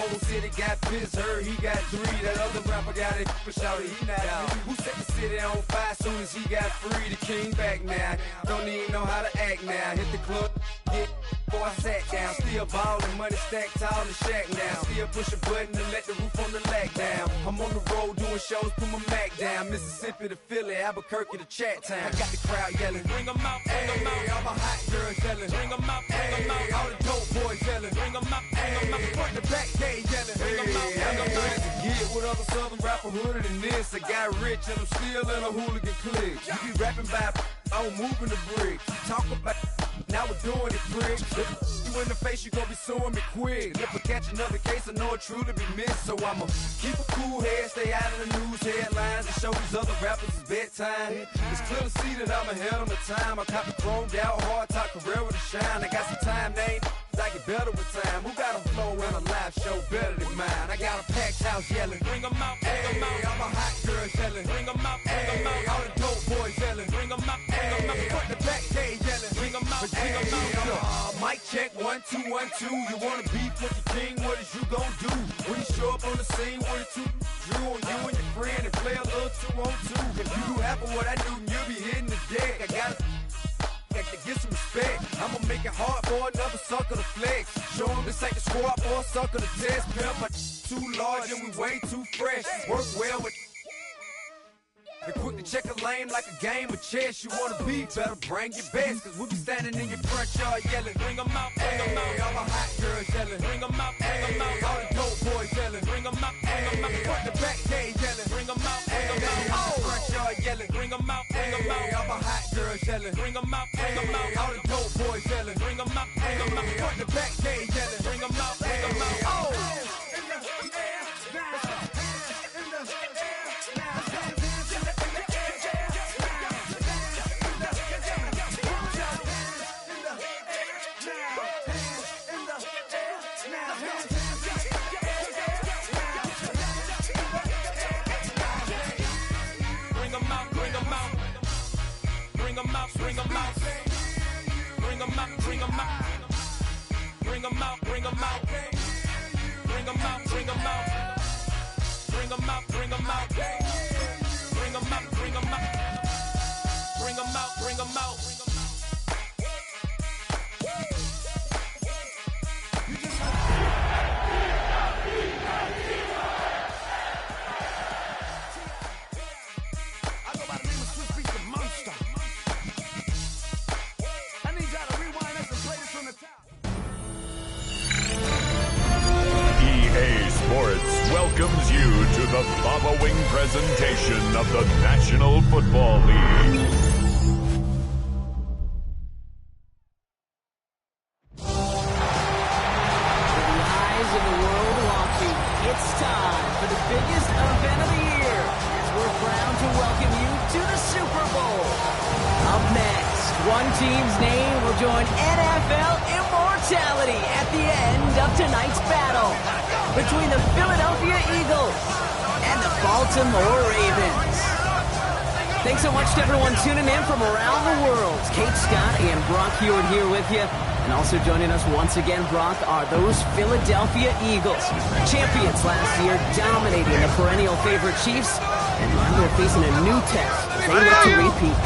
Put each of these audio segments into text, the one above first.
whole city got pissed, heard he got 3. That other rapper got it, but shouted he not me. Who set the city on fire soon as he got free? The king back now, don't even know how to act now. Hit the club, get before I sat down. Still ballin', money stacked tall in the shack now. Still push a button to let the roof on the lag down. I'm on the road doing shows, put my Mac down. Mississippi to Philly, Albuquerque to Chat Town. I got the crowd yelling, bring 'em out, bring 'em out. All my hot girls yelling, bring 'em out, bring 'em out. All the dope boys yelling, bring 'em out, bring 'em out. Front the back gate yelling, bring 'em out, bring 'em out. To get with other southern rapper hooded than this. I got rich and I'm still in a hooligan clique. You be rapping by, I'm moving the bricks. Talk about, now we're doing it, prick. You in the face, you gon' be suing me quick. If I catch another case, I know it truly be missed. So I'ma keep a cool head, stay out of the news headlines, and show these other rappers it's bedtime. It's clear to see that I'm ahead of my time. I caught the chromed out, hard top career with a shine. I got some time, they ain't I get better with time. Who got a flow and a live show better than mine? I got a packed house yelling, bring 'em out, bring 'em out. All my hot girls yelling, bring 'em out, bring 'em out. All the dope boys yelling, bring 'em out, bring 'em out. Front the back gate yelling, bring 'em out, bring 'em out. Mic check, 1 2 1 2. You wanna beef with the king? What is you gon' do when you show up on the scene with a 2 Drew on you and your friend and play a little 2 on 2? If you do half of what I do, you'll be hitting the deck. I gotta to get some respect. I'ma make it hard for another sucker to flex. Show him this ain't the squad or a sucker to test. Pimp, but too large and we way too fresh. Work well with and quick to check a lane like a game of chess. You wanna be better, bring your best. Cause we'll be standing in your front yard yelling, bring 'em out, bring 'em out. All my hot girls yelling, bring 'em out, bring 'em out. All the dope boys yelling, bring 'em out, bring 'em out. Front the back gate yelling, bring 'em out, bring 'em out. Front yard yelling, bring 'em out, bring 'em out. All my hot girls yelling, bring 'em out, bring 'em out. All the dope boys yelling, bring 'em out, bring 'em out. Front the back gate yelling, bring 'em out, bring 'em out. Oh! Bring 'em out, bring 'em out. Bring 'em out, bring 'em out. Bring 'em out, bring 'em out. Bring 'em out, bring 'em out. Bring 'em out, bring 'em out. Bring 'em out, bring 'em out. Bring 'em out, bring 'em out. Welcomes you to the following presentation of the National Football League. With the eyes of the world watching, it's time for the biggest event of the year as we're proud to welcome you to the Super Bowl. Up next, one team's name will join NFL immortality at the end of tonight's battle between the Philadelphia Eagles and the Baltimore Ravens. Thanks so much to everyone tuning in from around the world. Kate, Scott, and Brock Hewitt here with you. And also joining us once again, Brock, are those Philadelphia Eagles. Champions last year, dominating the perennial favorite Chiefs. And now they're facing a new test as they look to repeat.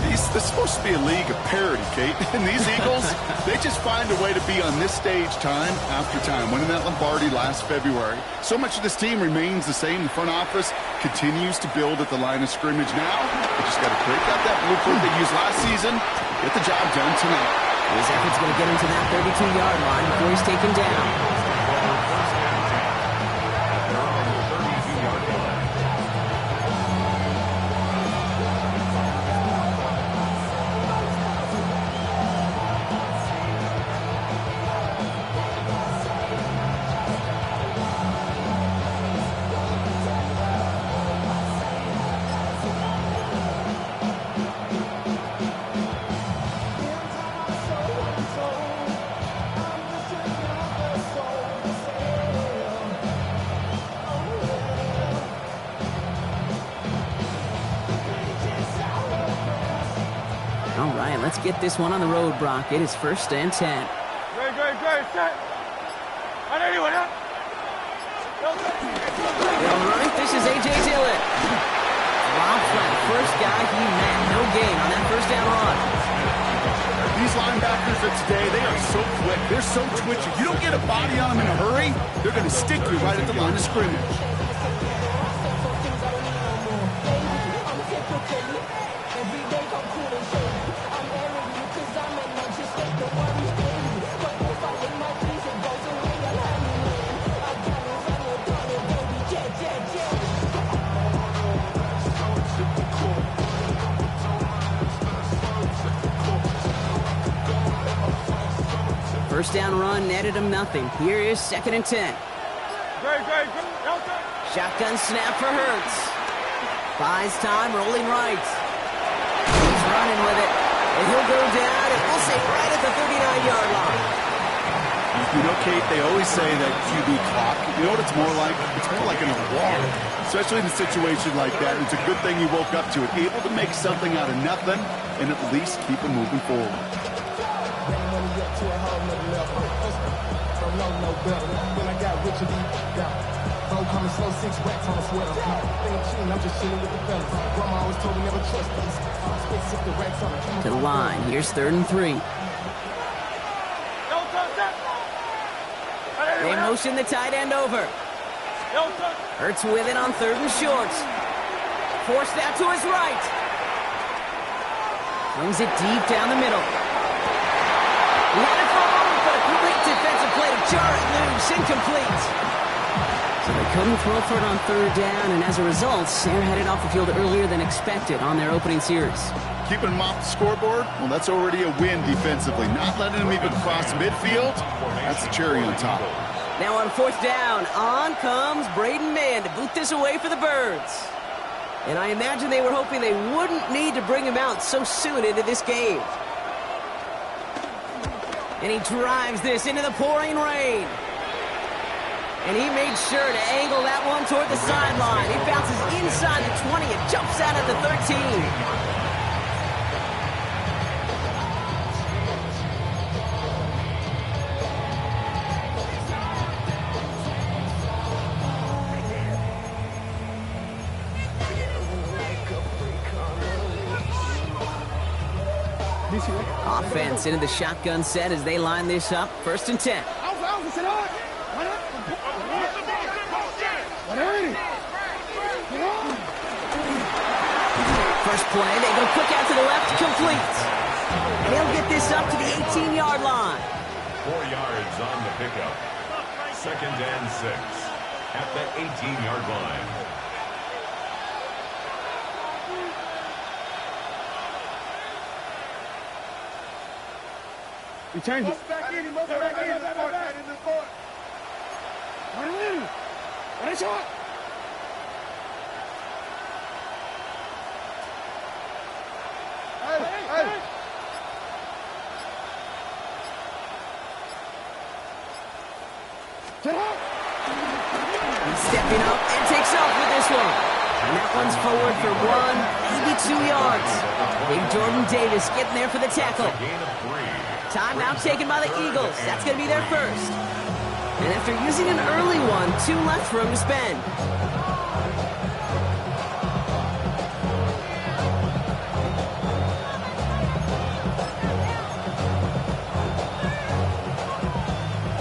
This is supposed to be a league of parity, Kate. And these Eagles, they just find a way to be on this stage time after time, winning that Lombardi last February. So much of this team remains the same. The front office continues to build at the line of scrimmage now. They just got to break out that blueprint they used last season, get the job done tonight. His effort's going to get into that 32-yard line before he's taken down. All right, let's get this one on the road, Brock. It is 1st and 10. Great, set. I know you want All right, this is A.J. Dillon. Rob Flynn, first guy he met. No gain on that first down run. These linebackers of today, they are so quick. They're so twitchy. You don't get a body on them in a hurry, they're going to stick you right at the line of scrimmage. First down run netted him nothing. Here is 2nd and 10. Shotgun snap for Hurts. Buys time, rolling right. He's running with it. And he'll go down, and we'll say right at the 39-yard line. You know, Kate, they always say that QB clock, you know what it's more like? It's more like an award, especially in a situation like that. It's a good thing you woke up to it, able to make something out of nothing and at least keep it moving forward. To the line. Here's 3rd and 3. They motion the tight end over. Hurts with it on 3rd and short. Forced that to his right. Swings it deep down the middle. He had it for a moment, but a complete defensive play to jar it loose. Incomplete. So they couldn't throw for it on 3rd down, and as a result, they're headed off the field earlier than expected on their opening series. Keeping them off the scoreboard, well, that's already a win defensively. Not letting them even cross midfield, that's the cherry on top. Now on 4th down, on comes Braden Mann to boot this away for the Birds. And I imagine they were hoping they wouldn't need to bring him out so soon into this game. And he drives this into the pouring rain. And he made sure to angle that one toward the sideline. He bounces inside the 20 and jumps out at the 13. Offense into the shotgun set as they line this up. 1st and 10. First play, they go quick out to the left, complete. And he'll get this up to the 18-yard line. 4 yards on the pickup. 2nd and 6 at the 18-yard line. He changed it. Back in, back in the court. Run in. Run it short. Hey. He's stepping up and takes off with this one. And that one's forward for 1, maybe 2 yards. Big Jordan Davis getting there for the tackle. Timeout taken by the Eagles. That's going to be their first. And after using an early one, 2 left for him to spend.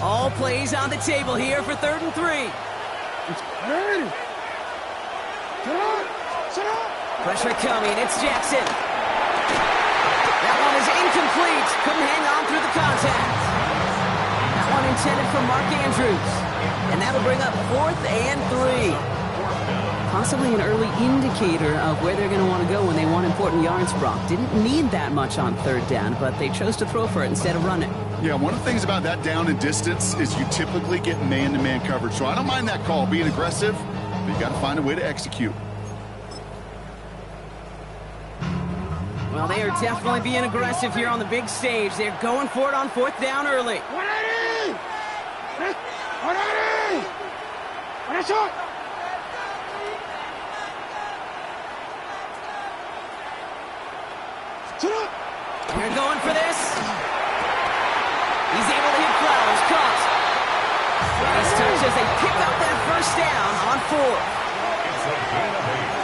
All plays on the table here for 3rd and 3. Pressure coming. It's Jackson. That one is incomplete. Couldn't hang on through the contact. That one intended for Mark Andrews. And that'll bring up 4th and 3. Possibly an early indicator of where they're going to want to go when they want important yards, Brock. Didn't need that much on 3rd down, but they chose to throw for it instead of run it. Yeah, one of the things about that down and distance is you typically get man-to-man coverage. So I don't mind that call, being aggressive, but you got to find a way to execute. Well, they are definitely being aggressive here on the big stage. They're going for it on 4th down early. 180! They're going for this. He's able to hit Flowers. Caught. He's touch as they pick up that first down on 4. It's a gain of 8.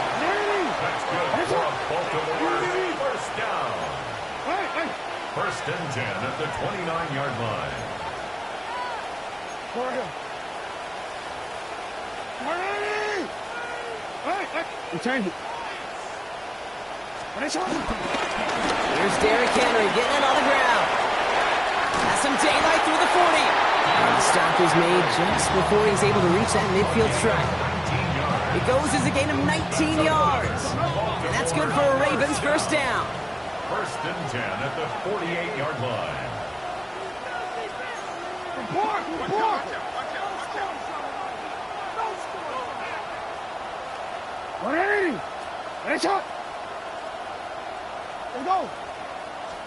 That's good for a Baltimore first down. First and 10 at the 29-yard line. Return. Here's Derrick Henry getting it on the ground. Has some daylight through the 40. And the stop is made just before he's able to reach that midfield strike. It goes as a gain of 19 yards. And that's good for a Ravens first down. First and 10 at the 48-yard line.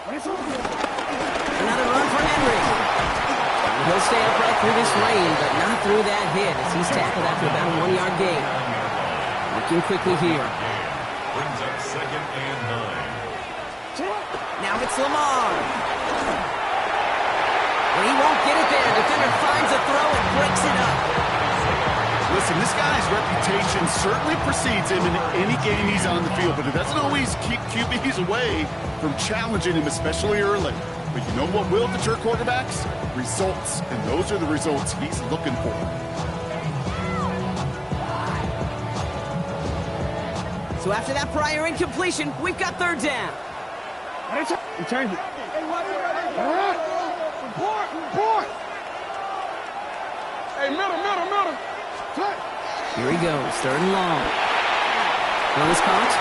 Another run for Henry. He'll stay upright through this rain, but not through that hit as he's tackled after about a 1-yard gain. Looking quickly here. Brings up second and 9. Now it's Lamar. But he won't get it there. Defender finds a throw and breaks it up. Listen, this guy's reputation certainly precedes him in any game he's on the field, but it doesn't always keep QBs away from challenging him, especially early. But you know what will deter quarterbacks? Results, and those are the results he's looking for. So after that prior incompletion, we've got third down. Return. Hey, middle. Here he goes, third and long. Run is caught.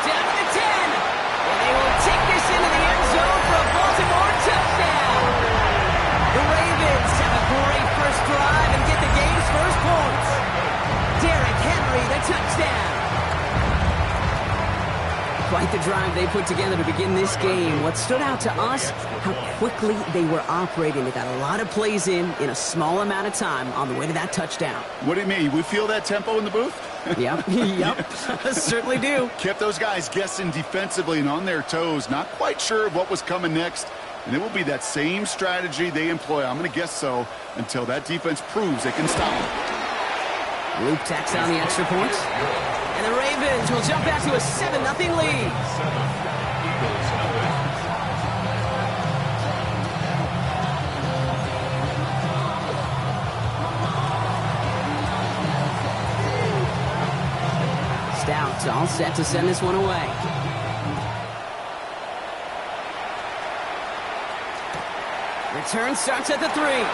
Down to the 10. And they will take this into the end zone for a Baltimore touchdown. The Ravens have a great first drive and get the game's first points. Derrick Henry, the touchdown. Quite the drive they put together to begin this game. What stood out to us, how quickly they were operating. They got a lot of plays in a small amount of time on the way to that touchdown. What do you mean? We feel that tempo in the booth? Yep, certainly do. Kept those guys guessing defensively and on their toes, not quite sure of what was coming next. And it will be that same strategy they employ, I'm going to guess so, until that defense proves they can stop them. Luke tacks on the extra point. And the Ravens will jump back to a 7-0 lead. Stout all set to send this one away. Return starts at the 3.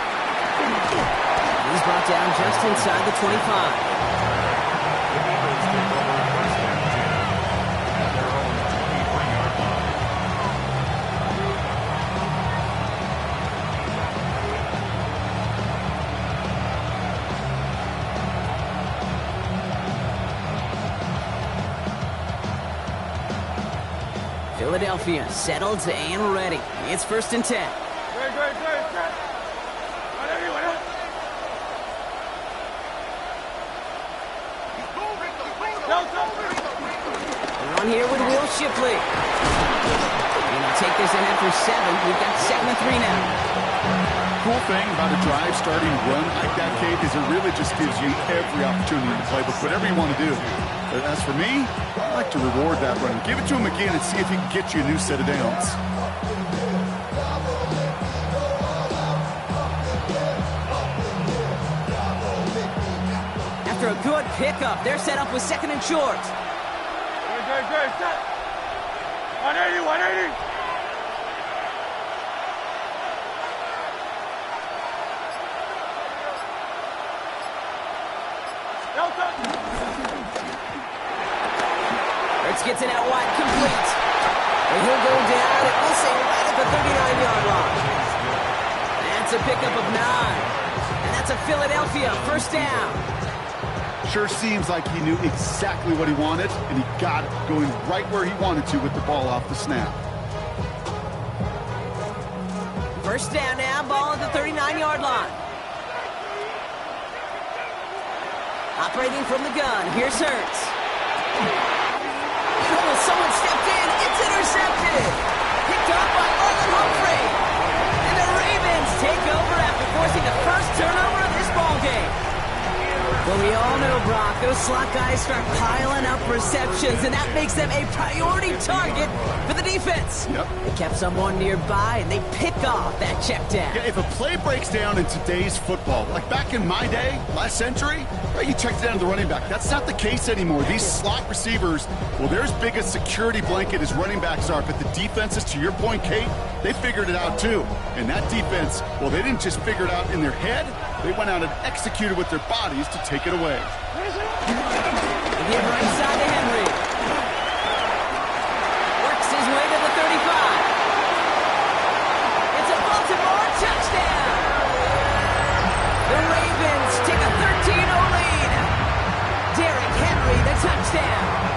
He's brought down just inside the 25. Philadelphia settled and ready. It's first and 10. Run here with Will Shipley. Gonna take this ahead for 7. We've got 2nd and 3 now. Cool thing about a drive starting run like that, Kate, is it really just gives you every opportunity to play with whatever you want to do. But as for me, I like to reward that run. Give it to him again and see if he can get you a new set of downs. After a good pickup, they're set up with 2nd and short. Good. 180. Ertz gets it out wide, complete. And he'll go down, and we'll say right at the 39-yard line. That's a pickup of 9. And that's a Philadelphia first down. Sure seems like he knew exactly what he wanted, and he got it going right where he wanted to with the ball off the snap. First down now, ball at the 39-yard line. Operating from the gun, here's Ertz. Oh, someone stepped in, it's intercepted. Picked up by Marlon Humphrey. And the Ravens take over after We all know, Brock, those slot guys start piling up receptions, and that makes them a priority target for the defense. Yep. They kept someone nearby, and they pick off that check down. Yeah, if a play breaks down in today's football, like back in my day, last century, right, you checked down the running back. That's not the case anymore. These slot receivers, well, they're as big a security blanket as running backs are, but the defenses, to your point, Kate, they figured it out too. And that defense, well, they didn't just figure it out in their head. They went out and executed with their bodies to take it away. They give right side to Henry. Works his way to the 35. It's a Baltimore touchdown. The Ravens take a 13-0 lead. Derrick Henry, the touchdown.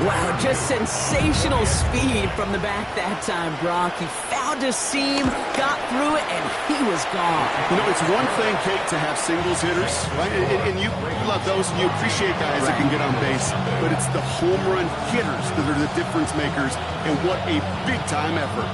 Wow, just sensational speed from the back that time, Brock. He found a seam, got through it, and he was gone. You know, it's one thing, Kate, to have singles hitters, right? And you love those, and you appreciate guys that can get on base. But it's the home run hitters that are the difference makers, and what a big-time effort.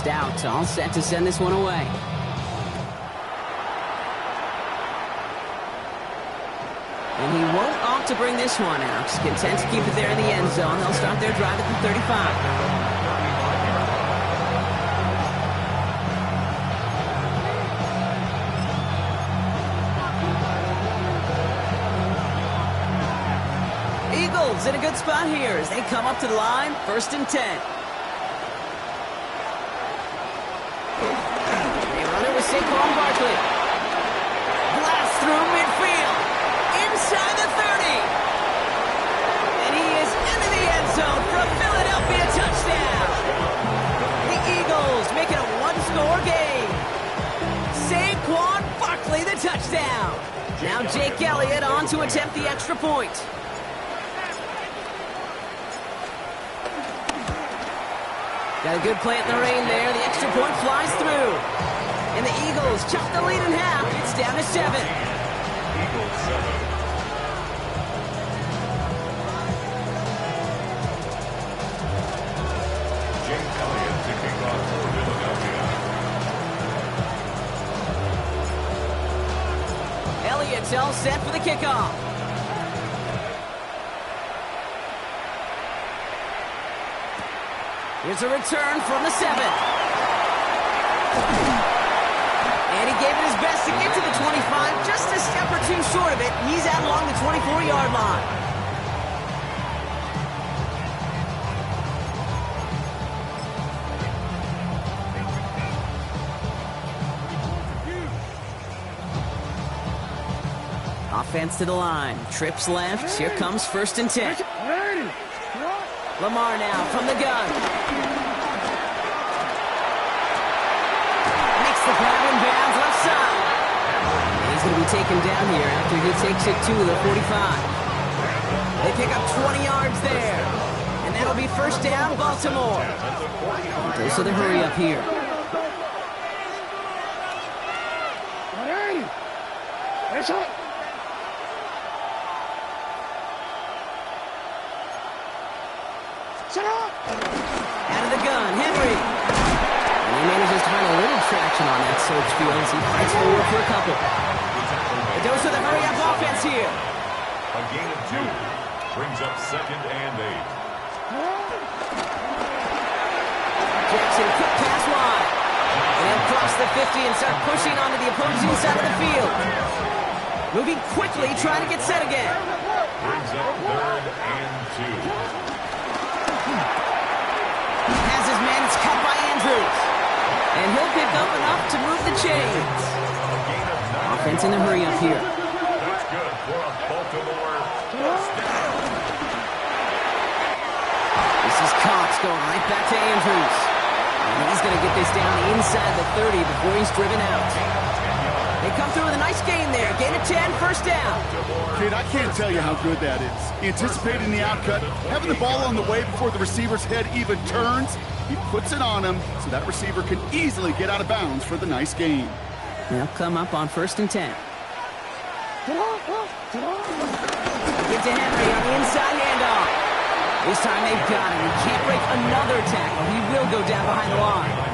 Stout all set to send this one away. And he won't opt to bring this one out. He's content to keep it there in the end zone. They'll start their drive at the 35. Eagles in a good spot here as they come up to the line, 1st and 10. Saquon Barkley. Blast through midfield. Inside the 30. And he is into the end zone for a Philadelphia touchdown. The Eagles make it a one-score game. Saquon Barkley, the touchdown. Now Jake Elliott on to attempt the extra point. Got a good plant in the rain there. The extra point flies through. And the Eagles chop the lead in half. It's down to 7. Eagles 7. Jake Elliott to kick off for Philadelphia. Elliott's all set for the kickoff. Here's a return from the 7. And he gave it his best to get to the 25, just a step or two short of it. He's out along the 24-yard line. Offense to the line. Trips left. Here comes 1st and 10. Lamar now from the gun. Makes the grab in bounds left side. And he's going to be taken down here after he takes it to the 45. They pick up 20 yards there. And that'll be 1st down, Baltimore. Goes to the hurry up here. Out of the gun, Henry. And he manages to find a little traction on that search field as he fights forward for a couple. It goes to the hurry-up offense here. A gain of 2 brings up 2nd and 8. Jackson, quick pass wide. And cross the 50 and start pushing onto the opposing side of the field. Moving quickly, trying to get set again. Brings up 3rd and 2. Has his man, it's cut by Andrews. And he'll pick up enough to move the chains. Offense in the hurry up here. That's good for a Baltimore first down. This is Cox going right back to Andrews. And he's going to get this down inside the 30 before he's driven out. They come through with a nice gain there. Gain of 10, first down. Kid, I can't tell you how good that is. Anticipating the outcut, having the ball on the way before the receiver's head even turns. He puts it on him so that receiver can easily get out of bounds for the nice gain. They'll come up on 1st and 10. Give to Henry on the inside handoff. This time they've got him. He can't break another tackle. He will go down behind the line.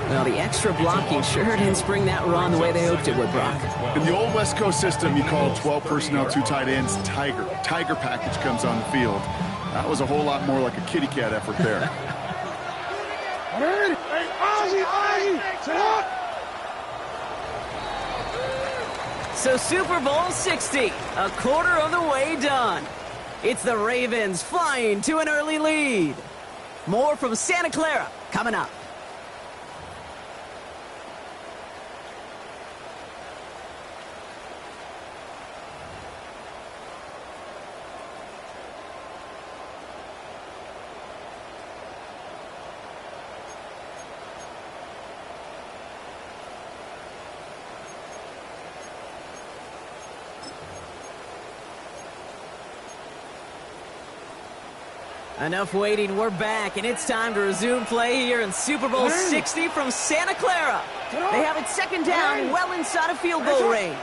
Well, the extra blocking sure didn't spring that run the way they hoped it would, Brock. In the old West Coast system, you call 12 personnel, 2 tight ends, Tiger. Tiger package comes on the field. That was a whole lot more like a kitty cat effort there. So Super Bowl 60, a quarter of the way done. It's the Ravens flying to an early lead. More from Santa Clara coming up. Enough waiting, we're back, and it's time to resume play here in Super Bowl 60 from Santa Clara. They have it 2nd down, well inside of field goal range.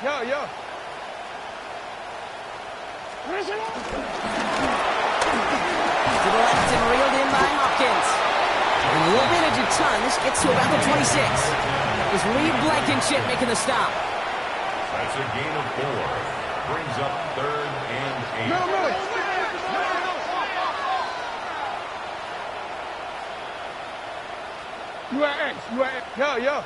Yo. To the left and reeled in by Hopkins. In a limited time, this gets to about the 26. It's Reed Blankenship making the stop. That's a gain of 4. Brings up 3rd and 8. No. Yo.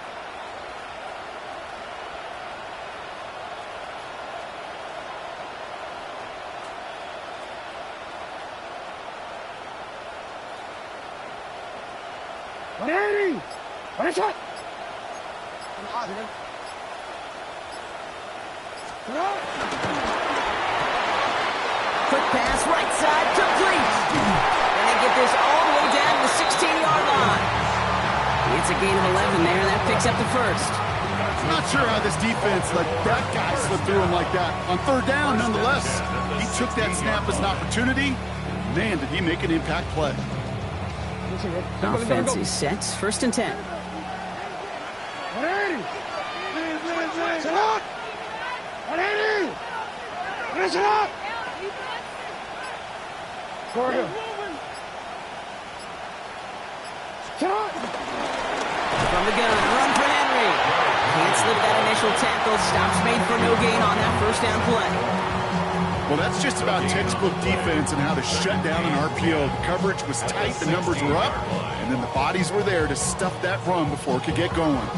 What is it? Quick pass, right side, complete. And they get this all the way down to the 16-yard line. It's a gain of 11 there, and that picks up the 1st. I'm not sure how this defense let that guy slip through him like that. On 3rd down, nonetheless, he took that snap as an opportunity. Man, did he make an impact play. Offense is set, 1st and 10. From the gun, run for Henry. Can't slip that initial tackle. Stops made for no gain on that 1st down play. Well, that's just about textbook defense and how to shut down an RPO. The coverage was tight, the numbers were up, and then the bodies were there to stuff that run before it could get going.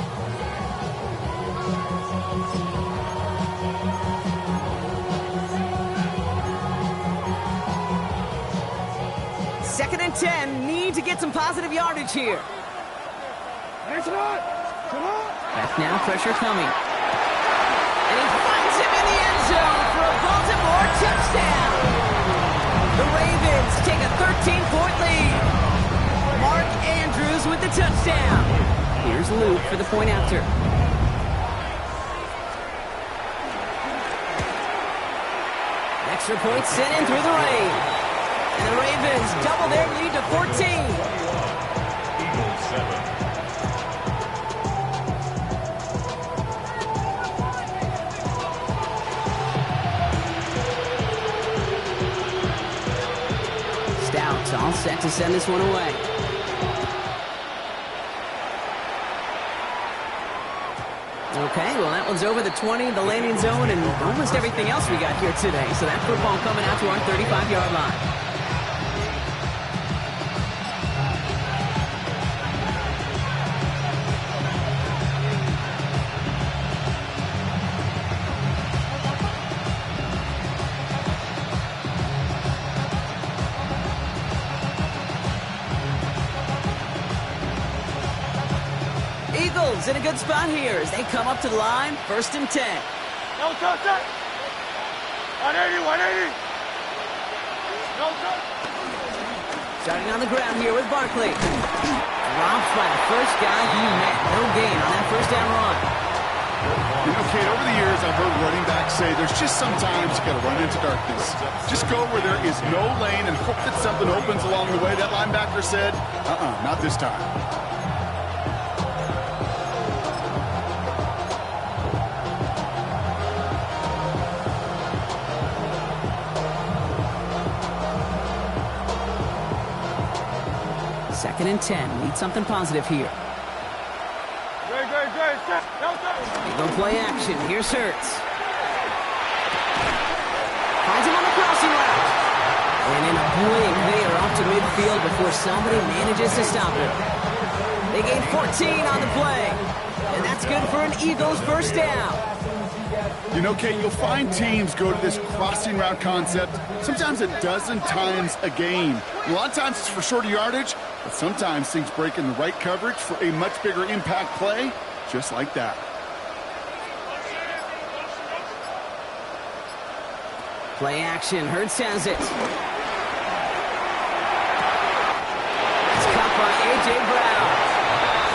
Second and 10, need to get some positive yardage here. Back now, pressure coming. And he finds him in the end zone for a Baltimore touchdown. The Ravens take a 13-point lead. Mark Andrews with the touchdown. Here's Luke for the point after. Extra point sent in through the rain. And the Ravens double their lead to 14. Eagles 7. Stout's all set to send this one away. Okay, well, that one's over the 20, the landing zone, and almost everything else we got here today. So that football coming out to our 35-yard line. Eagles in a good spot here as they come up to the line, 1st and 10. No touch it. 180. No touch. Starting on the ground here with Barkley. Dropped by the first guy he met. No gain on that first down run. You know, Kate, over the years, I've heard running backs say there's just sometimes you got to run into darkness. Just go where there is no lane and hope that something opens along the way. That linebacker said, not this time. Second and 10. Need something positive here. They go play action. Here's Hurts. Finds him on the crossing route. And in a blink, they are off to midfield before somebody manages to stop him. They gain 14 on the play. And that's good for an Eagles first down. You know, Kate, you'll find teams go to this crossing route concept sometimes a dozen times a game. A lot of times it's for shorter yardage, but sometimes things break in the right coverage for a much bigger impact play, just like that. Play action. Hurts has it. It's caught by A.J. Brown.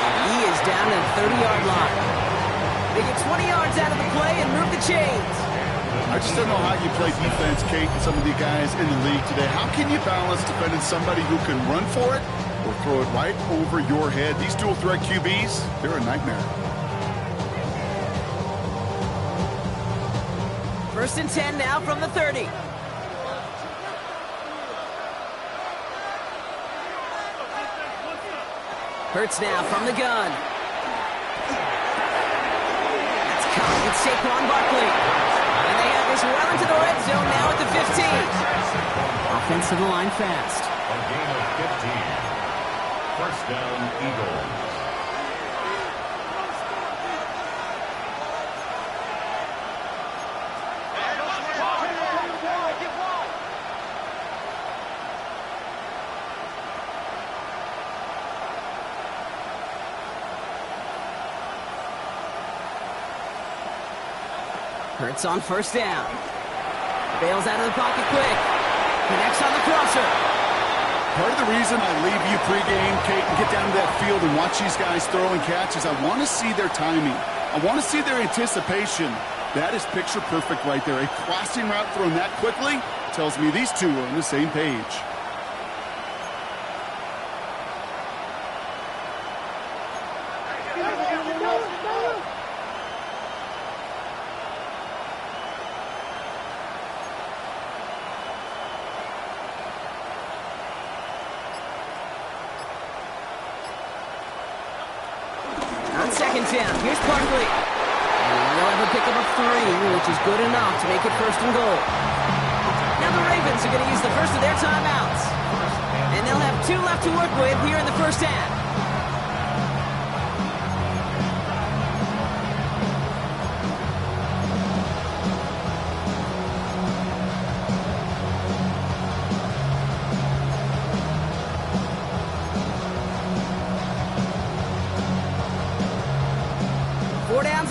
And he is down at the 30-yard line. They get 20 yards out of the play and move the chains. I just don't know how you play defense, Kate, and some of the guys in the league today. How can you balance defending somebody who can run for it or throw it right over your head? These dual threat QBs, they're a nightmare. First and 10 now from the 30. Hurts now from the gun. That's caught with Saquon Barkley. And they have this well into the red zone now at the 15. Offense to the line fast. A gain of 15. First down, Eagles. Hurts on first down. Bails out of the pocket quick. Connects on the crosser. Part of the reason I leave you pregame, Kate, and get down to that field and watch these guys throw and catch is I want to see their timing. I want to see their anticipation. That is picture perfect right there. A crossing route thrown that quickly tells me these two are on the same page. On second down, here's Barkley. And they'll have a pick up of 3, which is good enough to make it first and goal. Now the Ravens are going to use the first of their timeouts. And they'll have 2 left to work with here in the first half.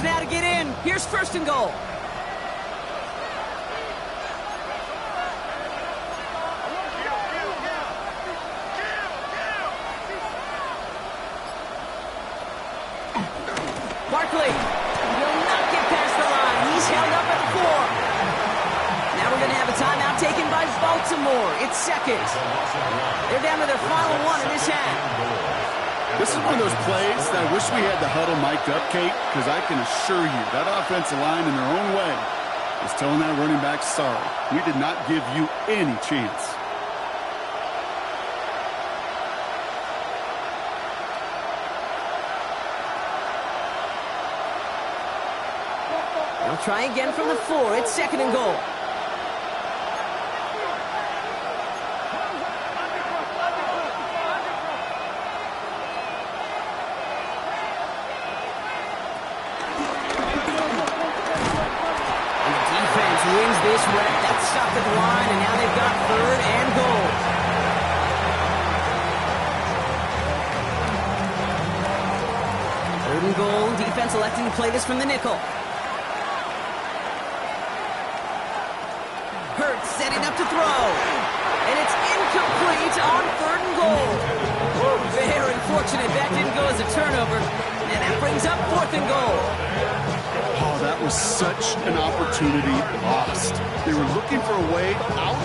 Now to get in. Here's first and goal. Barkley will not get past the line. He's held up at the 4. Now we're going to have a timeout taken by Baltimore. It's seconds. They're down to their final 1 in this half. This is one of those plays that I wish we had the huddle mic'd up, Kate, because I can assure you that offensive line in their own way is telling that running back, sorry, we did not give you any chance. They'll try again from the 4. It's second and goal. Wins this rep. That's stopped at the line, and now they've got third and goal. Third and goal. Defense electing to play this from the nickel. Hurts setting up to throw. And it's incomplete on third and brings up 4th and goal. Oh, that was such an opportunity lost. They were looking for a way out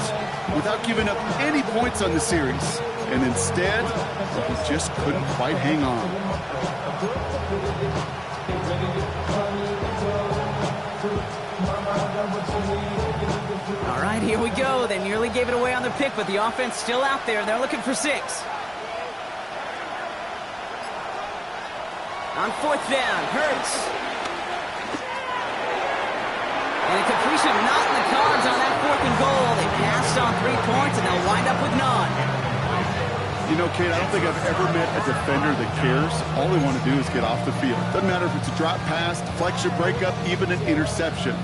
without giving up any points on the series. And instead, he just couldn't quite hang on. All right, here we go. They nearly gave it away on their pick, but the offense still out there. They're looking for 6. On 4th down, Hurts. And a completion not in the cards on that 4th and goal. They passed on 3 points, and they'll wind up with none. You know, Kate, I don't think I've ever met a defender that cares. All they want to do is get off the field. Doesn't matter if it's a drop pass, deflection, breakup, even an interception.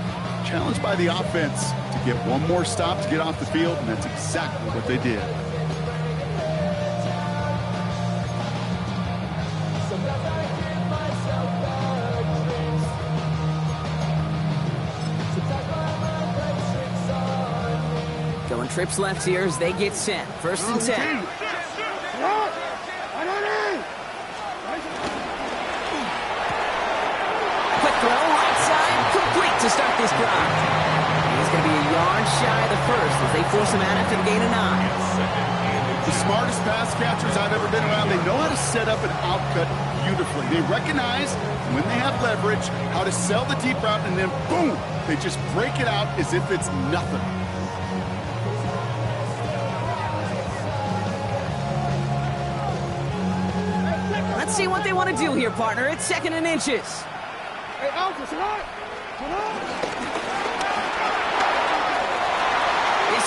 Challenged by the offense to get one more stop to get off the field, and that's exactly what they did. Going trips left here as they get set. 1st and 10. Quick throw, right side, complete to start this drive. He's going to be a yard shy of the first as they force him out after the gain of 9. The smartest pass catchers I've ever been around, they know how to set up an outcut beautifully. They recognize when they have leverage how to sell the deep route, and then boom, they just break it out as if it's nothing. Let's see what they want to do here, partner. It's 2nd and inches. Hey, Alpha, This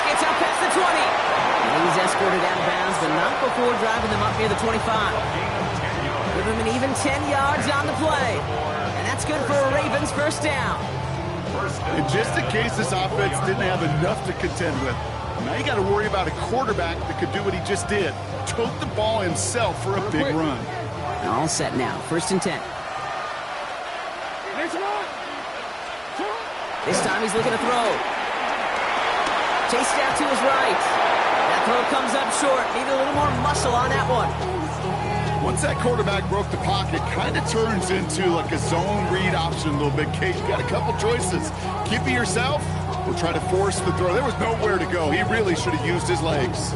gets out past the 20. And he's escorted out of bounds, but not before driving them up near the 25. Give him an even 10 yards on the play. And that's good for a Ravens 1st down. And just in case this offense didn't have enough to contend with, now you got to worry about a quarterback that could do what he just did. Tote the ball himself for a big run. All set now. 1st and 10. This time he's looking to throw. Chased out to his right. That throw comes up short. Needed a little more muscle on that one. Once that quarterback broke the pocket, kind of turns into like a zone read option a little bit. Kate, you got a couple choices. Keep it yourself or try to force the throw. There was nowhere to go. He really should have used his legs.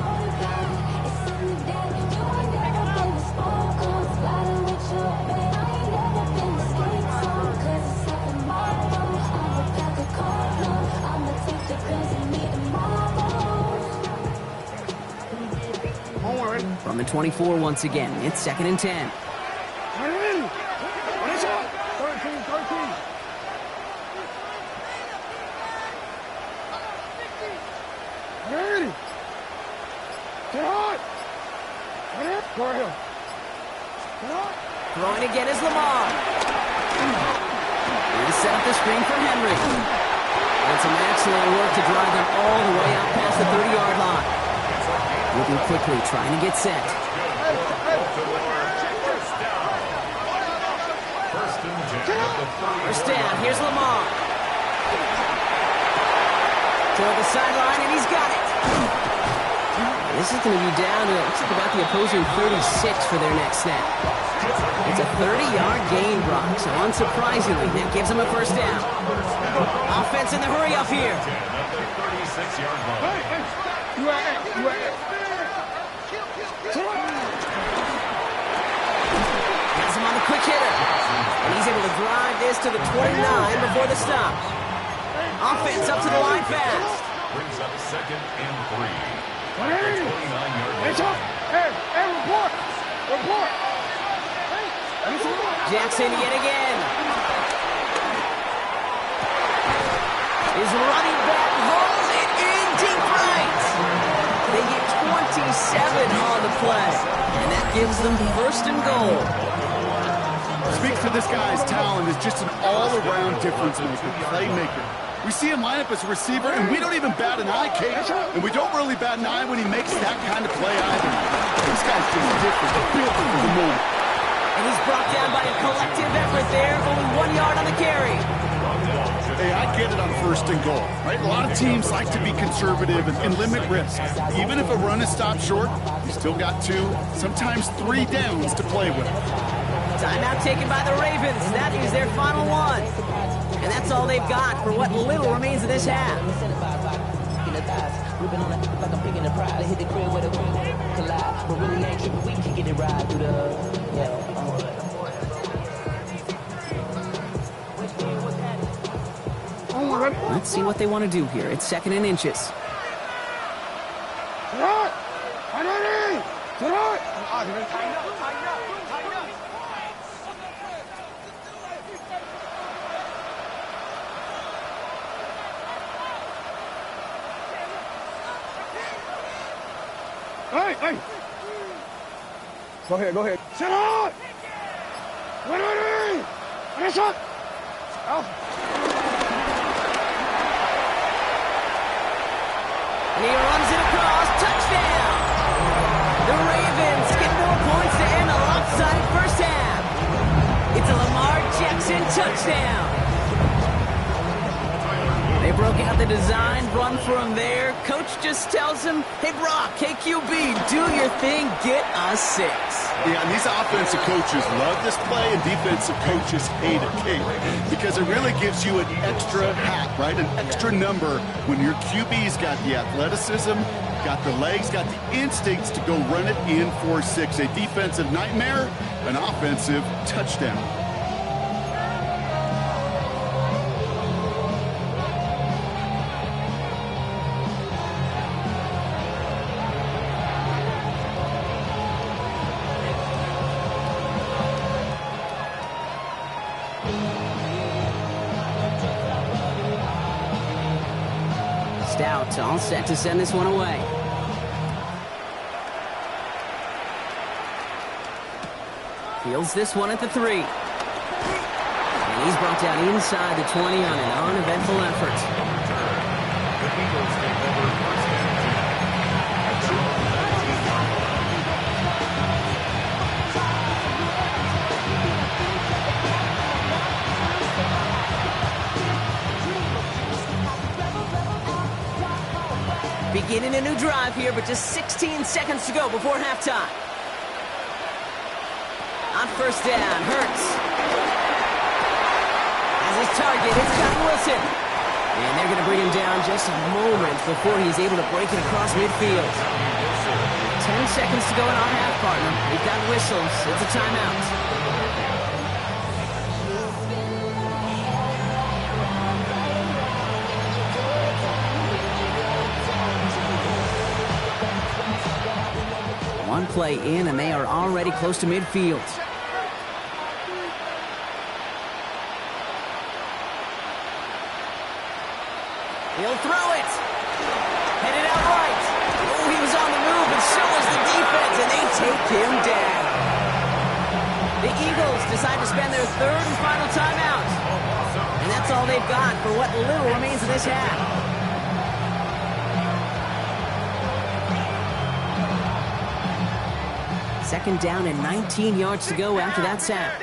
From the 24 once again. It's 2nd and 10. Throwing again is Lamar. Here to set up the screen for Henry. And some excellent work to drive them all the way out past the 30-yard line. Moving quickly, trying to get set. First down, here's Lamar. Toward the sideline, and he's got it. This is going to be down to, looks like about the opposing 36 for their next snap. It's a 30-yard gain, Brock, so unsurprisingly, that gives them a 1st down. Offense in the hurry up here. Has him on the quick hitter. And he's able to drive this to the 29 before the stop. Offense up to the line fast. Brings up 2nd and 3. Report! Jackson yet again. His running back hauls it in deep right. They get 27 on the play. And that gives them 1st and goal. Speaks to this guy's talent as just an all-around difference maker, playmaker. We see him line up as a receiver, and we don't even bat an eye, Kate. And we don't really bat an eye when he makes that kind of play either. This guy's just different, built for the moment. And he's brought down by a collective effort there, only 1 yard on the carry. Hey, I get it on 1st and goal, right? A lot of teams like to be conservative and limit risk. Even if a run is stopped short, you still got 2, sometimes 3 downs to play with. Timeout taken by the Ravens. That is their final one. And that's all they've got for what little remains of this half. Let's see what they want to do here. It's 2nd and inches. Hey! Go ahead. Sit out! Ready! Finish up! And he runs it across. Touchdown! The Ravens get more points to end a lopsided first half. It's a Lamar Jackson touchdown. They broke out the design, run for him there. Coach just tells him, hey, Brock, hey, QB, do your thing, get us 6. Yeah, and these offensive coaches love this play, and defensive coaches hate it, Kate, because it really gives you an extra hat, right? An extra number when your QB's got the athleticism, got the legs, got the instincts to go run it in for 6. A defensive nightmare, an offensive touchdown. Stout all set to send this one away. Fields this one at the 3. And he's brought down inside the 20 on an uneventful effort. The Eagles take over 1st and 10. Beginning a new drive here, but just 16 seconds to go before halftime. On 1st down, Hurts. As his target, it's Scott Wilson. And they're going to bring him down just a moment before he's able to break it across midfield. 10 seconds to go in our half, partner. We've got whistles. It's a timeout. One play in, and they are already close to midfield. He'll throw it. Headed out right. Oh, he was on the move, and so was the defense, and they take him down. The Eagles decide to spend their 3rd and final timeout. And that's all they've got for what little remains of this half. Second down and 19 yards to go after that sack.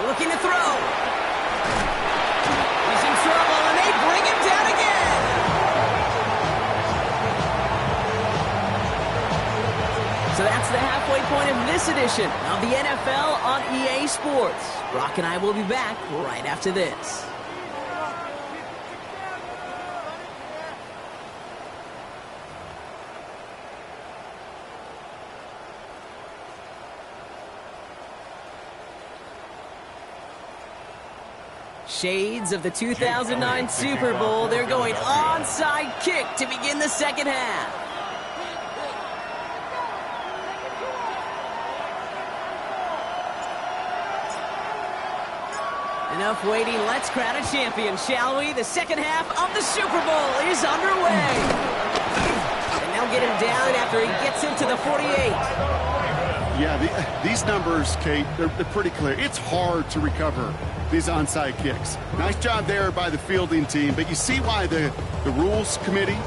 Looking to throw. He's in trouble, and they bring him down again. So that's the halfway point of this edition of the NFL on EA Sports. Brock and I will be back right after this. Shades of the 2009 Super Bowl. They're going onside kick to begin the second half. Enough waiting. Let's crown a champion, shall we? The second half of the Super Bowl is underway. And they'll get him down after he gets into the 48. Yeah, these numbers, Kate, they're pretty clear. It's hard to recover these onside kicks. Nice job there by the fielding team, but you see why the rules committee,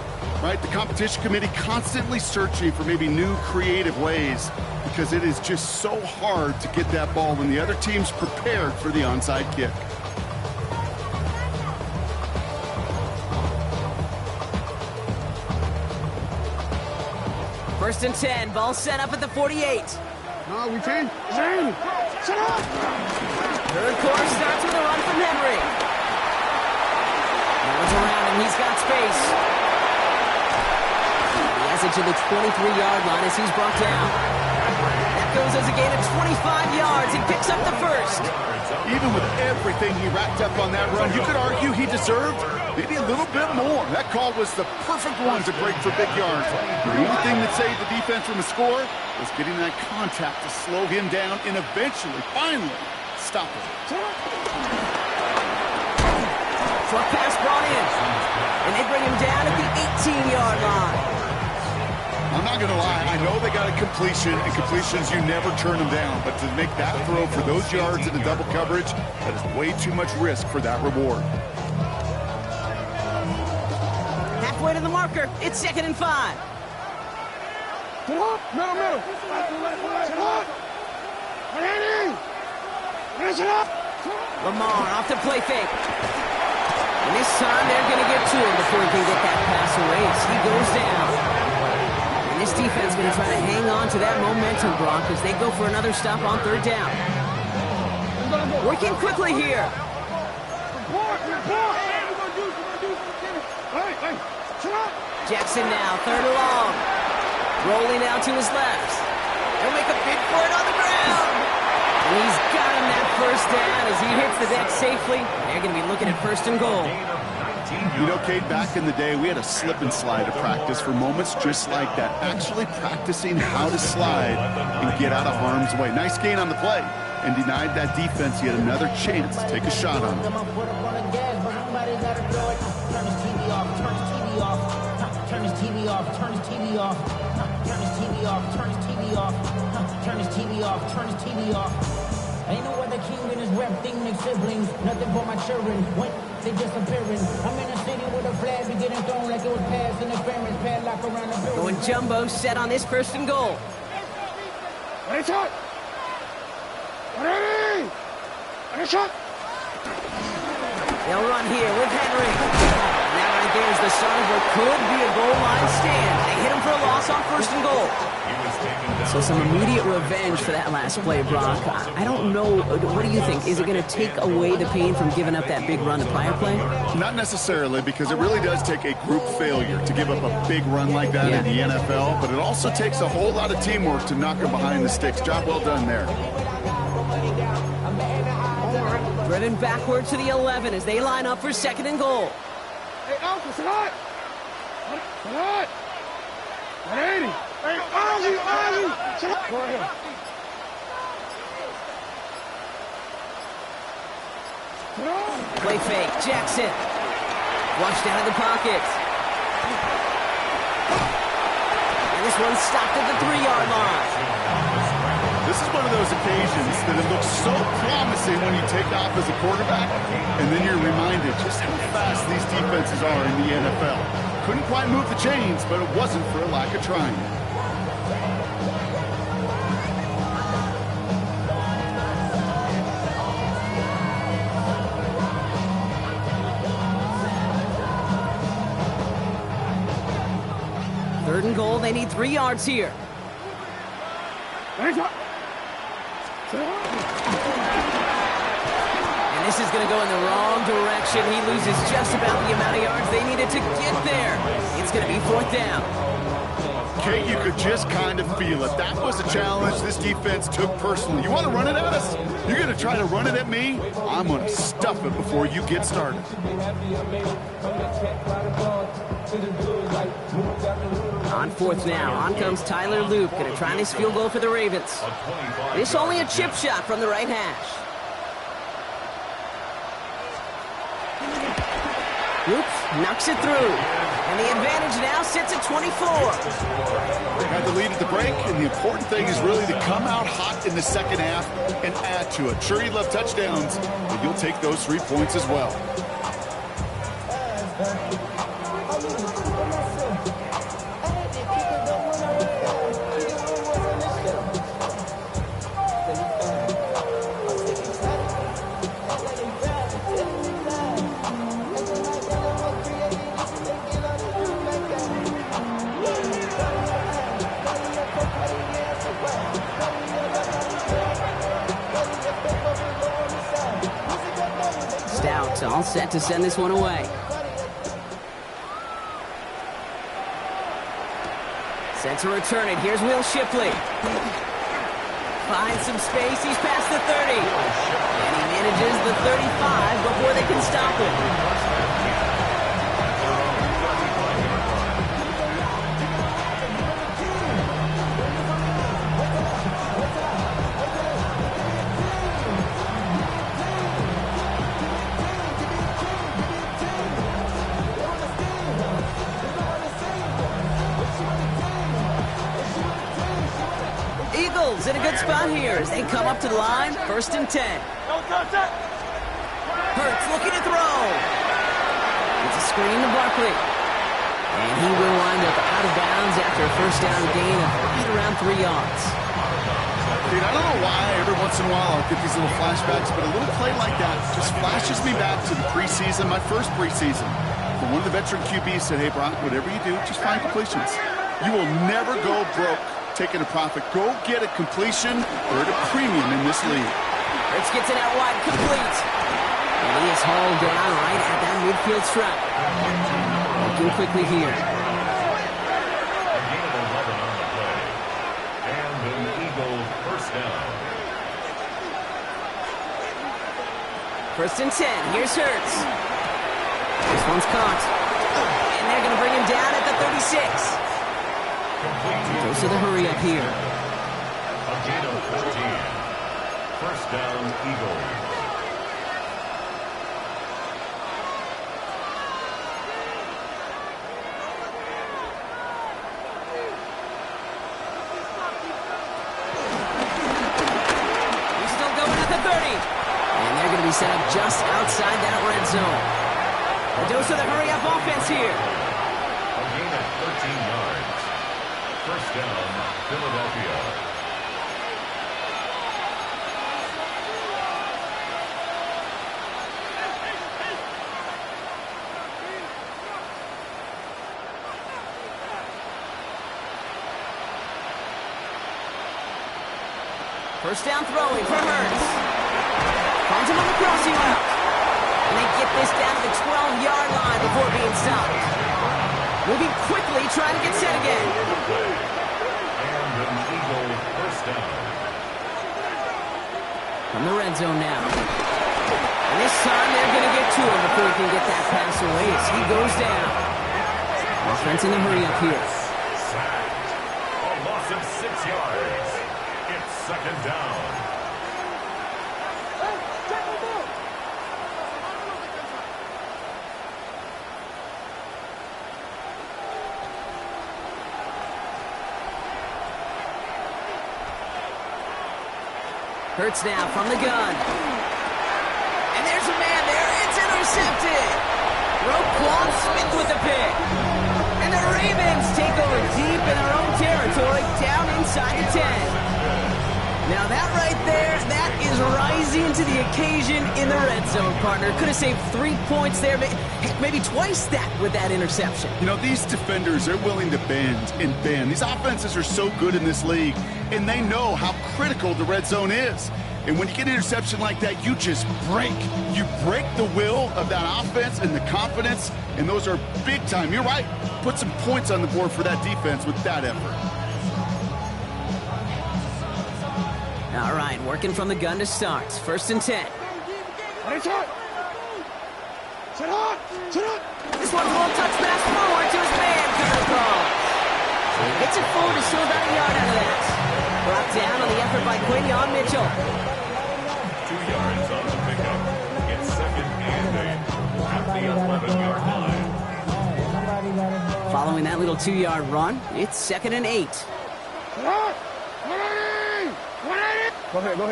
right, the competition committee constantly searching for maybe new creative ways, because it is just so hard to get that ball when the other team's prepared for the onside kick. First and 10, ball set up at the 48. No, we can't. Zane, shut up! Third quarter starts with a run from Henry. Runs around and he's got space. He has it to the 23-yard line as he's brought down. That goes as a gain of 25 yards. He picks up the first. Even with everything he racked up on that run, you could argue he deserved maybe a little bit more. That call was the perfect one to break for big yards. The only thing that saved the defense from a score was getting that contact to slow him down and eventually, finally, stop him. Short pass brought in, and they bring him down at the 18-yard line. I'm not going to lie, I know they got a completion, and completions, you never turn them down. But to make that throw for those yards in the double coverage, that is way too much risk for that reward. Halfway to the marker, it's 2nd and 5. Sit up! Middle! Sit up! Ready! Sit up! Lamar off the play fake. And this time they're going to get to him before he can get that pass away as he goes down. And this defense is going to try to hang on to that momentum, Brock, as they go for another stop on 3rd down. Working quickly here. Jackson now, 3rd and long. Rolling out to his left. He'll make a big for it on the ground. And he's got him that first down as he hits the deck safely. They're going to be looking at 1st and goal. You know, Kate, back in the day, we had a slip and slide to practice for moments just like that. Actually practicing how to slide and get out of harm's way. Nice gain on the play and denied that defense yet another chance to take a shot on him. Turn his TV off, turn his TV off, turn his TV off, turn his TV off, turn his TV off, turn his TV off. Ain't no other king in his rap thing than siblings. Nothing for my children. When they disappearing. I'm in a city with a flag be getting thrown like it was past interference. Padlock around the building. Going jumbo set on this 1st and goal. Ready, shot! Ready! Ready, shot! They'll run here with Henry. That right there is the start of what could be a goal line stand. They hit him for a loss on 1st and goal. So some immediate revenge for that last play, Brock. I don't know. What do you think? Is it going to take away the pain from giving up that big run to prior play? Not necessarily, because it really does take a group failure to give up a big run like that in the NFL. But it also takes a whole lot of teamwork to knock him behind the sticks. Job well done there. Driven backward to the 11 as they line up for 2nd and goal. Hey, Uncle, sit up! Sit up! 180! Hey, Ozzy! Sit up! Go ahead. Sit up! Play fake, Jackson. Flushed out of the pocket. And this one's stopped at the 3-yard line. This is one of those occasions that it looks so promising when you take off as a quarterback, and then you're reminded just how fast these defenses are in the NFL. Couldn't quite move the chains, but it wasn't for a lack of trying. Third and goal, they need 3 yards here. Ready, shot! And this is going to go in the wrong direction. He loses just about the amount of yards they needed to get there. It's going to be 4th down. Kate, you could just kind of feel it. That was a challenge this defense took personally. You want to run it at us? You're going to try to run it at me? I'm going to stuff it before you get started. On 4th now, on comes Tyler Luke, going to try this field goal for the Ravens. This only a chip shot from the right hash. Luke knocks it through, and the advantage now sits at 24. They had the lead at the break, and the important thing is really to come out hot in the second half and add to it. Sure, you love touchdowns, but you'll take those 3 points as well. It's all set to send this one away. Set to return it. Here's Will Shipley. Finds some space. He's past the 30. And he manages the 35 before they can stop him. Eagles in a good spot here as they come up to the line, 1st and 10. Hurts looking to throw. It's a screen to Barkley. And he will wind up out of bounds after a first down gain of right around 3 yards. Dude, I don't know why every once in a while I'll get these little flashbacks, but a little play like that just flashes me back to the preseason, my first preseason. When one of the veteran QBs said, hey, Brock, whatever you do, just find completions. You will never go broke taking a profit. Go get a completion. They're at a premium in this league. Hurts gets it out wide, complete. And he is hauled down right at that midfield strap. Looking quickly here. A gain of 11 on the play. And an Eagle first down. 1st and 10. Here's Hurts. This one's caught. And they're going to bring him down at the 36. Goes to the hurry up here. A gain of 14. First down, Eagles. He's still going at the 30. And they're going to be set up just outside that red zone. A dose of the hurry up offense here. A gain of 13 yards. First down, Philadelphia. First down throwing for Hurts. Finds him on the crossing route. And they get this down to the 12-yard line before being stopped. Moving quickly, trying to get set again. And an Eagle first down. From the red zone now. And this time they're going to get to him before he can get that pass away as he goes down. Offense in the hurry up here. Sacked. A loss of 6 yards. It's second down. Hurts now from the gun. And there's a man there. It's intercepted. Roquan Smith with the pick. And the Ravens take over deep in their own territory, down inside the 10. Now that right there, that is rising to the occasion in the red zone, partner. Could have saved 3 points there, maybe twice that with that interception. You know, these defenders, they're willing to bend and bend. These offenses are so good in this league, and they know how critical the red zone is. And when you get an interception like that, you just break. You break the will of that offense and the confidence, and those are big time. You're right. Put some points on the board for that defense with that effort. All right, working from the gun to start. 1st and 10. This one's a little touch pass forward to his man, cover call. So he gets it forward to show about a yard out of that. Brought down on the effort by Quinion Mitchell. 2 yards on the pickup. It's second and 8 at the 11-yard line. Following that little 2-yard run, it's 2nd and 8. Go ahead. Let's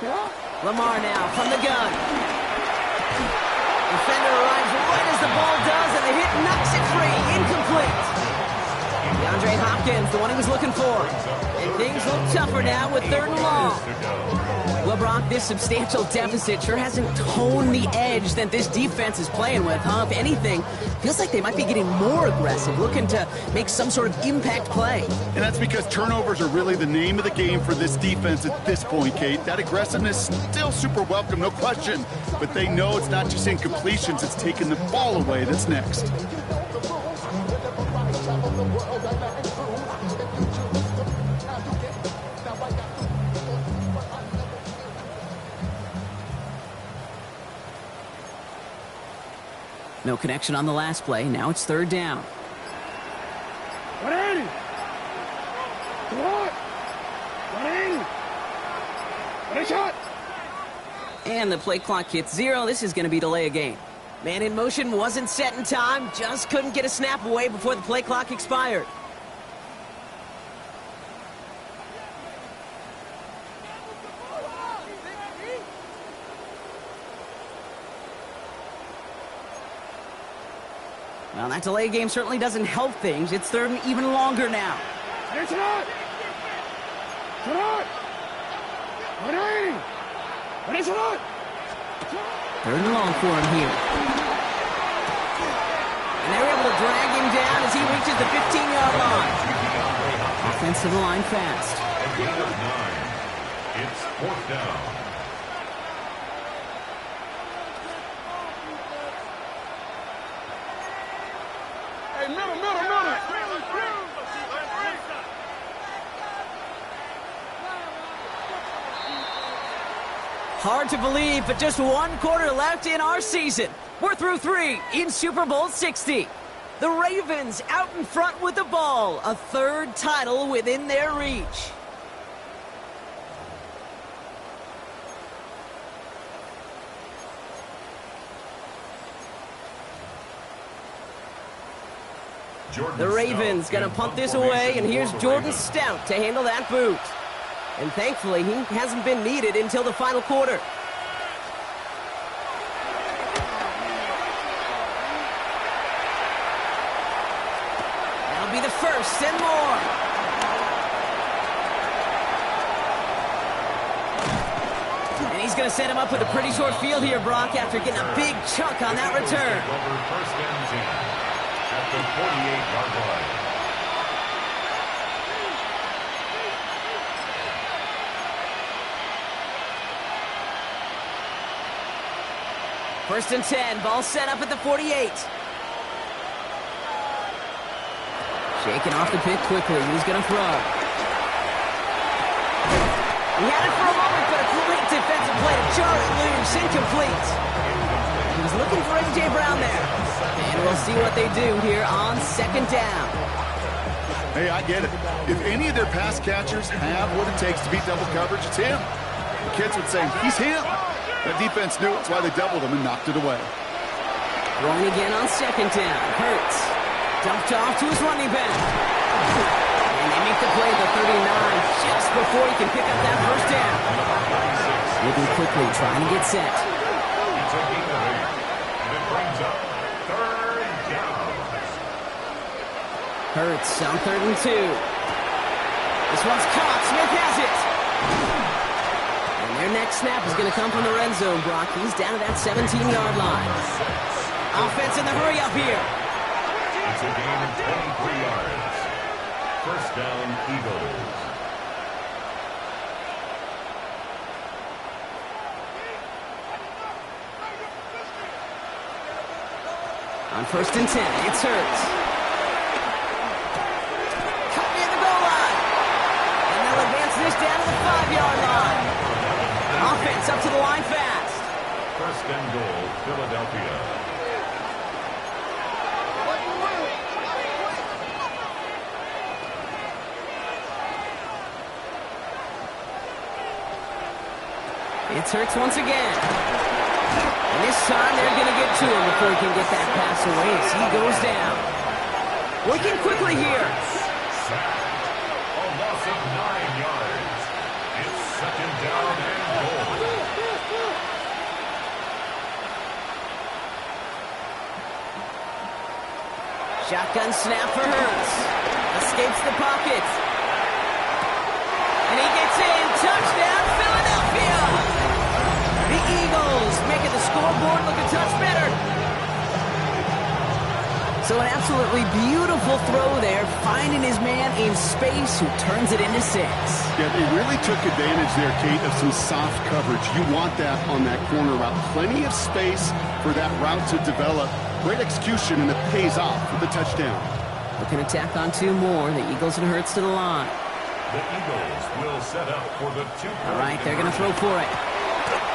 go. Lamar now from the gun. Defender arrives right as the ball does, and the hit knocks it free. Incomplete. DeAndre Hopkins, the one he was looking for. And things look tougher now with 3rd and long. Well, Brock, this substantial deficit sure hasn't toned the edge that this defense is playing with, huh? If anything, feels like they might be getting more aggressive, looking to make some sort of impact play. And that's because turnovers are really the name of the game for this defense at this point, Kate. That aggressiveness still super welcome, no question. But they know it's not just incompletions, it's taking the ball away that's next. No connection on the last play. Now it's 3rd down. 180. What? 180. 180 shot. And the play clock hits 0. This is going to be delay a game. Man in motion wasn't set in time. Just couldn't get a snap away before the play clock expired. Well, that delay game certainly doesn't help things. It's 3rd and even longer now. It's not. It's not. 180. But it's not. 3rd and long for him here. And they're able to drag him down as he reaches the 15-yard line. Offensive line fast. A gain of 9. It's 4th down. Hey, middle. Hard to believe, but just 1 quarter left in our season. We're through 3 in Super Bowl 60. The Ravens out in front with the ball. A 3rd title within their reach. The Ravens going to punt this away, and here's Jordan Stout to handle that boot. And thankfully, he hasn't been needed until the final quarter. That'll be the 1st and more. And he's going to set him up with a pretty short field here, Brock, after getting a big chunk on that return. Over 1st and 10 at the 48-yard line. First and 10, ball set up at the 48. Shaking off the pick quickly, he's going to throw. He had it for a moment, but a great defensive play to jar it loose, incomplete. He was looking for A.J. Brown there. And we'll see what they do here on 2nd down. Hey, I get it. If any of their pass catchers have what it takes to beat double coverage, it's him. The kids would say, he's him. That defense knew it, that's why they doubled him and knocked it away. Throwing again on 2nd down. Hurts. Dumped off to his running back. And they make the play at the 39 just before he can pick up that 1st down. Moving quickly, trying to get set. It's a gain of 8. And it brings up 3rd down. Hurts on 3rd and 2. This one's caught. Smith has it. Their next snap is going to come from the red zone, Brock. He's down to that 17-yard line. Offense in the hurry up here. It's a gain of 23 yards. 1st down, Eagles. On 1st and 10, it's Hurts. Cut near the goal line. And they'll advance this down to the 5-yard line. Offense up to the line fast. 1st and goal, Philadelphia. It's Hurts once again. And this time they're going to get to him before he can get that pass away as he goes down. Working quickly here. A loss of 9 yards. It's 2nd down and goal. Shotgun snap for Hurts. Escape the pocket. And he gets in. Touchdown, Philadelphia! The Eagles making the scoreboard look a touch better. So an absolutely beautiful throw there, finding his man in space who turns it into 6. Yeah, they really took advantage there, Kate, of some soft coverage. You want that on that corner route. Plenty of space for that route to develop. Great execution, and it pays off with the touchdown. Looking to tack on 2 more. The Eagles and Hurts to the line. The Eagles will set up for the 2-point. All right, they're going to throw for it.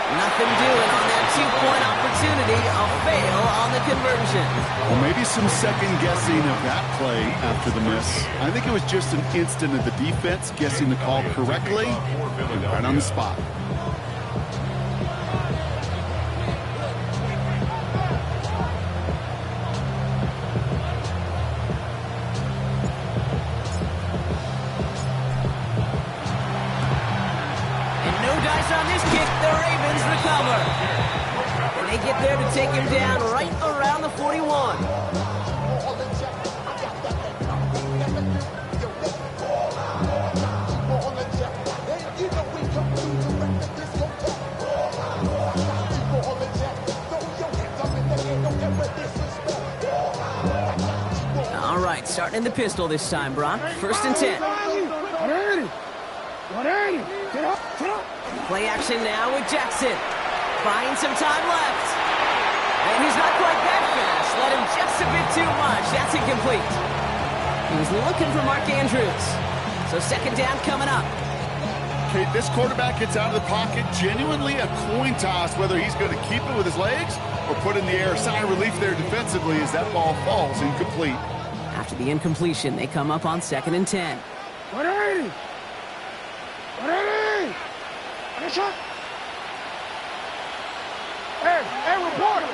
Nothing doing on that 2-point opportunity. A fail on the conversion. Well, maybe some second guessing of that play after the miss. I think it was just an instant of the defense guessing the call correctly and right on the spot. On this kick, the Ravens recover. And they get there to take him down right around the 41. All right, starting in the pistol this time, Brock. 1st and 10. 180. Get up. Play action now with Jackson. Buying some time left. And he's not quite that fast. Let him just a bit too much. That's incomplete. He was looking for Mark Andrews. So 2nd down coming up. Okay, this quarterback gets out of the pocket. Genuinely a coin toss whether he's going to keep it with his legs or put in the air. Sign of relief there defensively as that ball falls incomplete. After the incompletion, they come up on 2nd and 10. 180. 180. Get shot. Hey, report.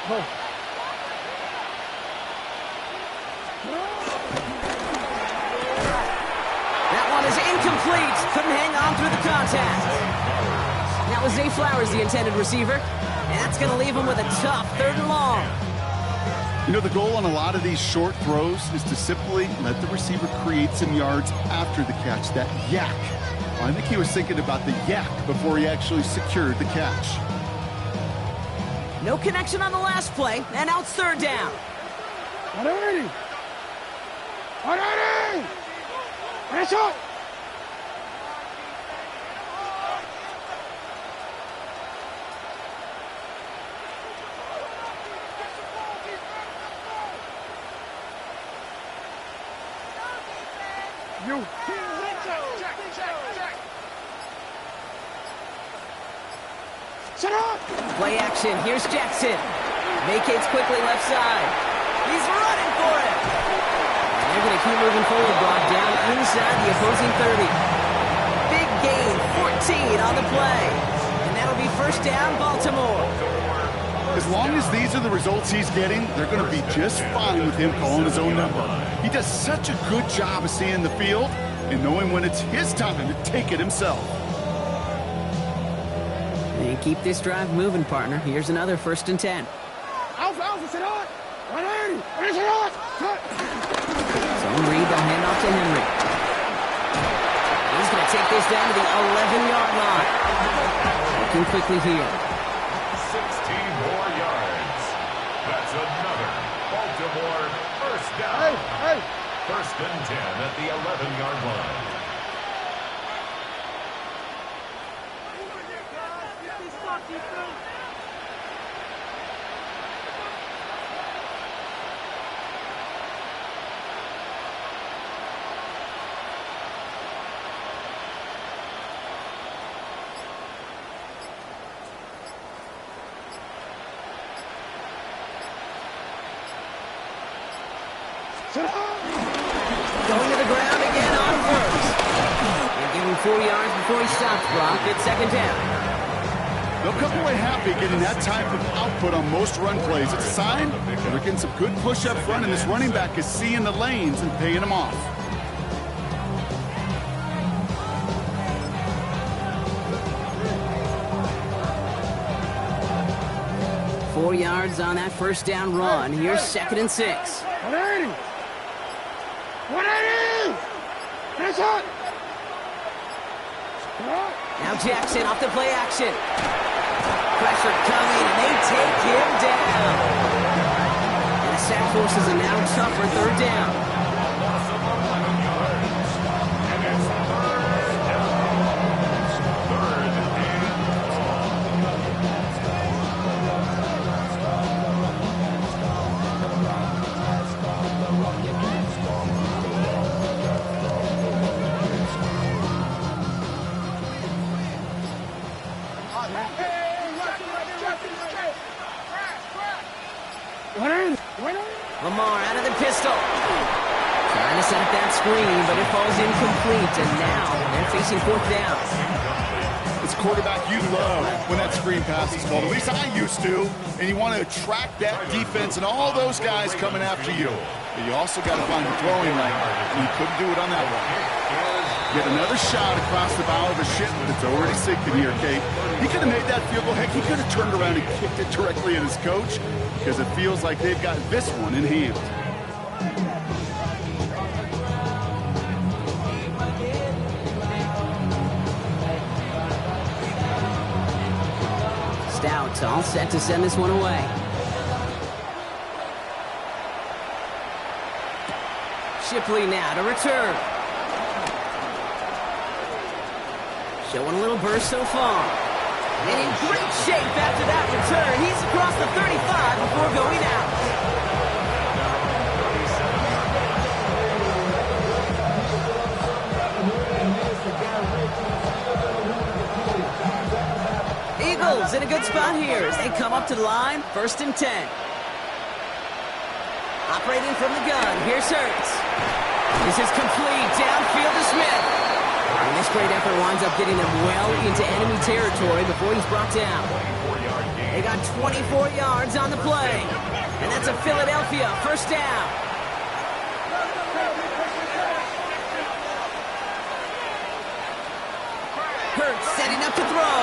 Oh. That one is incomplete. Couldn't hang on through the contact. That was Zay Flowers, the intended receiver. And that's going to leave him with a tough 3rd and long. You know, the goal on a lot of these short throws is to simply let the receiver create some yards after the catch, that yak. Well, I think he was thinking about the yak before he actually secured the catch. No connection on the last play, and now it's 3rd down. 180. 180. Get up. You. Set up. Play action. Here's Jackson. Vacates quickly left side. He's running for it. And they're going to keep moving forward, Brock, down inside the opposing 30. Big gain, 14 on the play. And that'll be 1st down, Baltimore. As long as these are the results he's getting, they're going to be just fine with him calling his own number. He does such a good job of seeing the field and knowing when it's his time to take it himself. And keep this drive moving, partner. Here's another 1st and 10. Alpha, sit on. 180. Sit on. Zone read, they'll hand off to Henry. He's going to take this down to the 11-yard line. Looking quickly here. 16 more yards. That's another Baltimore 1st down. Hey. 1st and 10 at the 11-yard line. Going to the ground again on 1st. They give him 4 yards before he stops, Brock. It's 2nd down. They'll come away happy getting that type of output on most run plays. It's a sign they're getting some good push up front, and this running back is seeing the lanes and paying them off. Four yards on that 1st down run. Here's 2nd and 6. 180. 180! Finish hot! Now Jackson off the play action. Pressure coming, and they take him down. And the sack forces a now tougher third down. Lamar out of the pistol. Trying to set up that screen, but it falls incomplete, and now they're facing fourth down. It's quarterback you love when that screen pass is called. At least I used to. And you want to attract that defense and all those guys coming after you. But you also got to find the throwing lane. And he couldn't do it on that one. Get another shot across the bow of a ship that's already sinking here, Kate. He could have made that field goal. Heck, he could have turned around and kicked it directly at his coach, because it feels like they've got this one in hand. Stout all set to send this one away. Shipley now to return. Showing a little burst so far. And in great shape after that return. He's across the 35 before going out. Eagles in a good spot here as they come up to the line. 1st and 10. Operating from the gun. Here's Hurts. This is complete. Downfield to Smith. And this great effort winds up getting them well into enemy territory before he's brought down. They got 24 yards on the play. And that's a Philadelphia 1st down. Hurts setting up to throw.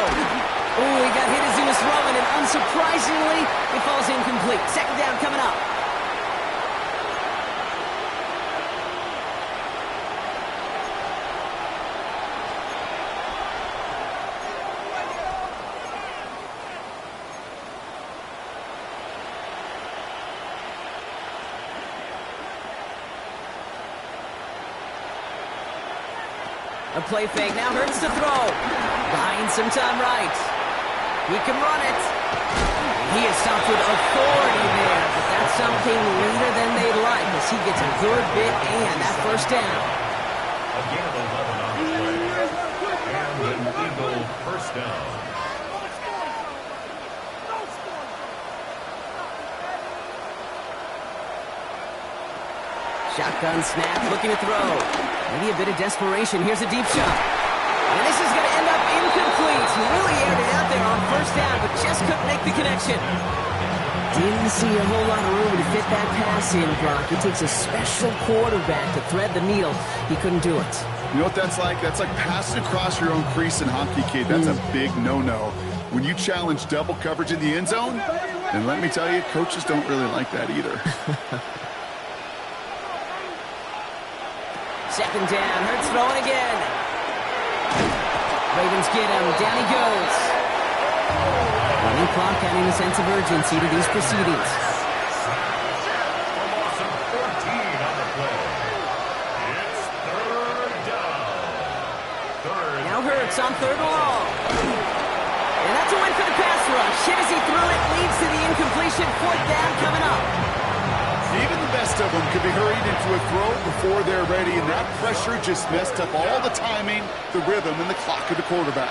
Ooh, he got hit as he was throwing, and unsurprisingly, it falls incomplete. 2nd down coming up. A play fake, now Hurts to throw. Buying some time right. He can run it. He is stopped with authority there, but that's something later than they'd like as he gets a good bit and that 1st down. Again, 11 on the play. And an Eagle 1st down. Shotgun snap, looking to throw. Maybe a bit of desperation. Here's a deep shot. And this is going to end up incomplete. He really aired it out there on 1st down, but just couldn't make the connection. Didn't see a whole lot of room to fit that pass in, Brock. It takes a special quarterback to thread the needle. He couldn't do it. You know what that's like? That's like passing across your own crease in hockey, kid. That's a big no-no. When you challenge double coverage in the end zone, and let me tell you, coaches don't really like that either. 2nd down, Hurts throwing again. Ravens get him, down he goes. Running clock adding a sense of urgency to these proceedings. Awesome 14 on the play. It's 3rd down. Now Hurts on 3rd and long. And that's a win for the pass rush. Hit as he threw it, leads to the incompletion. 4th down coming up. Even the best of them could be hurried into a throw before they're ready, and that pressure just messed up all the timing, the rhythm, and the clock of the quarterback.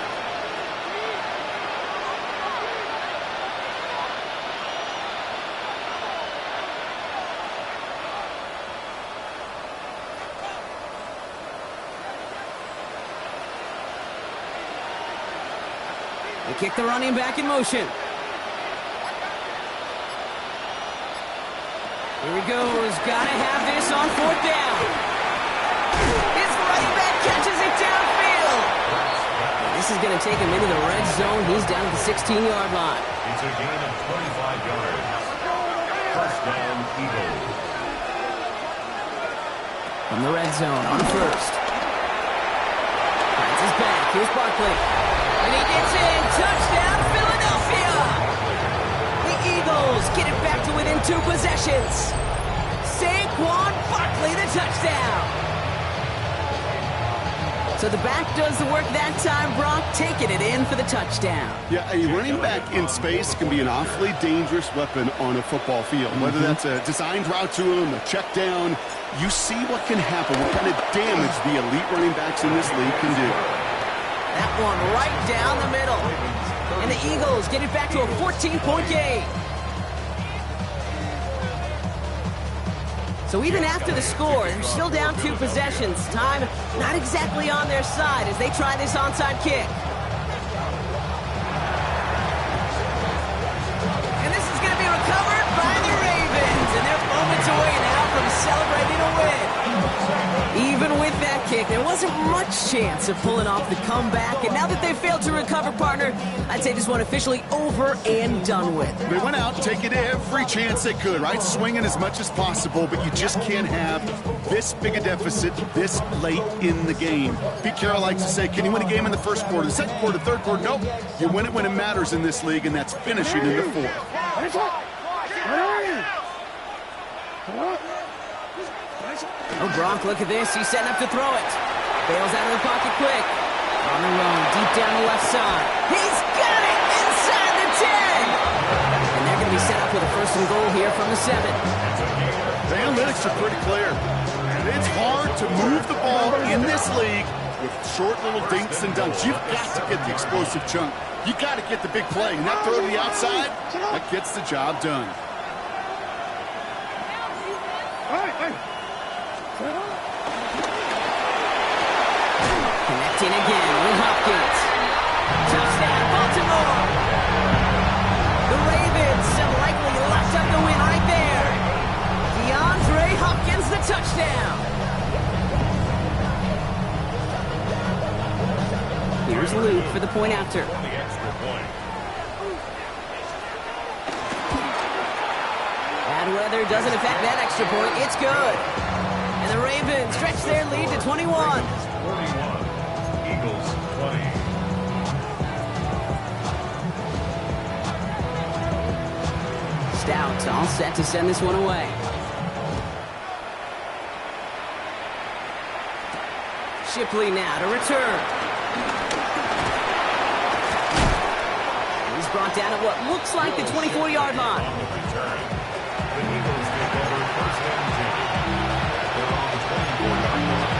They kick the running back in motion. Here he goes. Gotta have this on 4th down. His running back catches it downfield. This is going to take him into the red zone. He's down at the 16-yard line. It's a gain of 25 yards. 1st down, Eagles. From the red zone on first. Finds his back. Here's Barkley. And he gets in. Touchdown, Philadelphia! The Eagles get it back to within 2 possessions. Saquon Barkley, the touchdown. So the back does the work that time. Brock taking it in for the touchdown. Yeah, a running back in space can be an awfully dangerous weapon on a football field. Whether that's a designed route to him, a check down, you see what can happen, what kind of damage the elite running backs in this league can do. That one right down the middle. And the Eagles get it back to a 14-point game. So even after the score, they're still down 2 possessions. Time not exactly on their side as they try this onside kick. And this is going to be recovered by the Ravens. And they're moments away now from celebrating a win. Even with that kick, there wasn't much chance of pulling off the comeback. And now that they've failed to recover, partner, I'd say this one officially over and done with. They went out taking every chance they could, right? Swinging as much as possible, but you just can't have this big a deficit this late in the game. Pete Carroll likes to say, can you win a game in the first quarter, the second quarter, third quarter? Nope. You win it when it matters in this league, and that's finishing in the fourth. Oh, Gronk, look at this. He's setting up to throw it. Bails out of the pocket quick. On the run, deep down the left side. He's got it inside the 10. And they're going to be set up with a 1st and goal here from the 7. The analytics are pretty clear. It's hard to move the ball in this league with short little dinks and dunks. You've got to get the explosive chunk. You got to get the big play. And that throw to the outside, that gets the job done. Connecting again with Hopkins. Touchdown, Baltimore. The Ravens have likely locked up the win right there. DeAndre Hopkins, the touchdown. Here's Luke for the point after. Bad weather doesn't affect that extra point. It's good. And the Ravens stretch their lead to 21. 41. Eagles 20. Stout all set to send this one away. Shipley now to return. He's brought down at what looks like the 24-yard line. On the return, the Eagles take over 1st and 10. They're on the 24-yard line.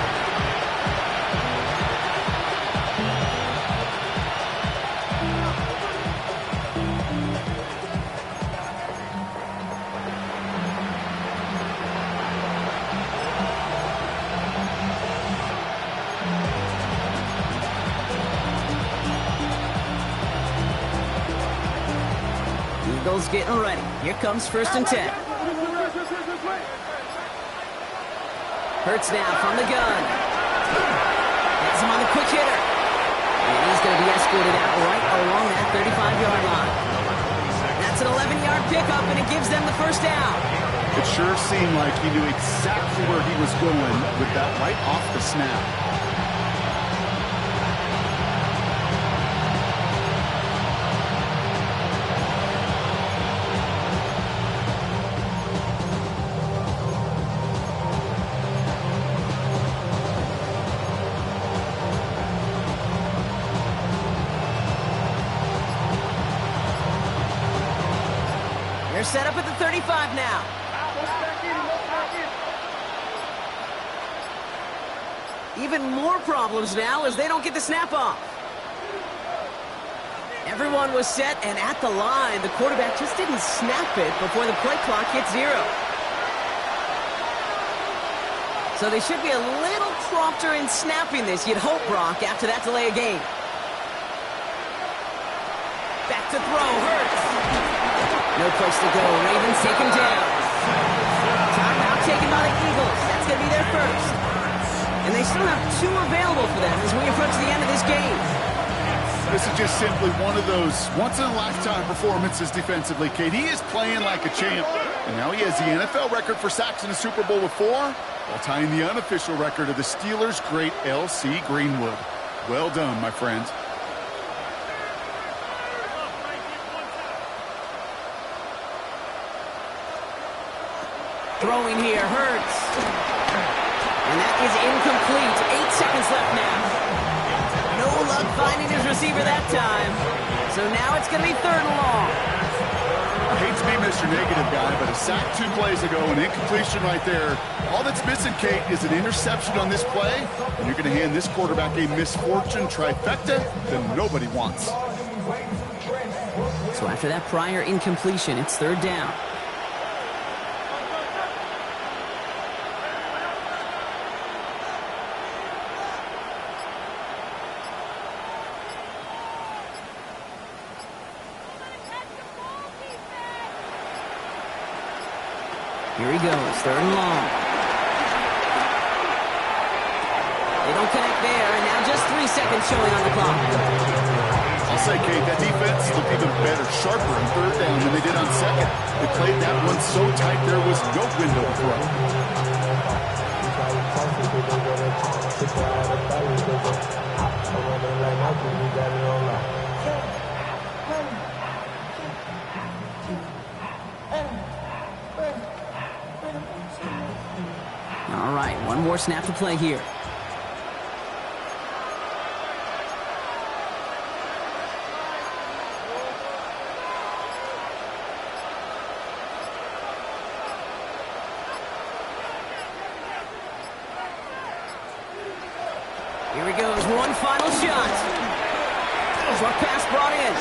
Eagles getting ready. Here comes 1st and 10. Hurts now from the gun. Gets him on the quick hitter. And he's going to be escorted out right along that 35-yard line. That's an 11-yard pickup, and it gives them the 1st down. It sure seemed like he knew exactly where he was going with that right off the snap. They're set up at the 35 now. Even more problems now as they don't get the snap off. Everyone was set and at the line. The quarterback just didn't snap it before the play clock hit 0. So they should be a little prompter in snapping this, you'd hope, Brock, after that delay of game. Back to throw, Hurts. No place to go. Ravens take him down. Timeout taken by the Eagles. That's going to be their 1st. And they still have 2 available for them as we approach the end of this game. This is just simply one of those once-in-a-lifetime performances defensively, Kate. He is playing like a champ. And now he has the NFL record for sacks in the Super Bowl with 4. while tying the unofficial record of the Steelers' great L.C. Greenwood. Well done, my friends. Throwing here hurts. And that is incomplete. 8 seconds left now. No luck finding his receiver that time. So now it's going to be 3rd and long. I hate to be Mr. Negative guy, but a sack 2 plays ago, an incompletion right there. All that's missing, Kate, is an interception on this play, and you're going to hand this quarterback a misfortune trifecta that nobody wants. So after that prior incompletion, it's 3rd down. Here he goes, 3rd and long. They don't connect there, and now just 3 seconds showing on the clock. I'll say, Kate, that defense looked even better, sharper on 3rd down than they did on 2nd. They played that one so tight there was no window to throw. All right, one more snap to play here. Here he goes, one final shot. Short pass brought in.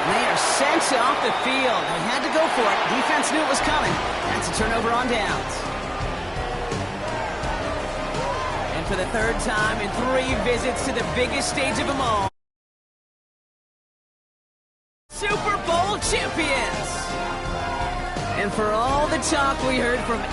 And they are sent off the field. They had to go for it. Defense knew it was coming. That's a turnover on downs. And for the 3rd time in 3 visits to the biggest stage of them all, Super Bowl champions! And for all the talk we heard from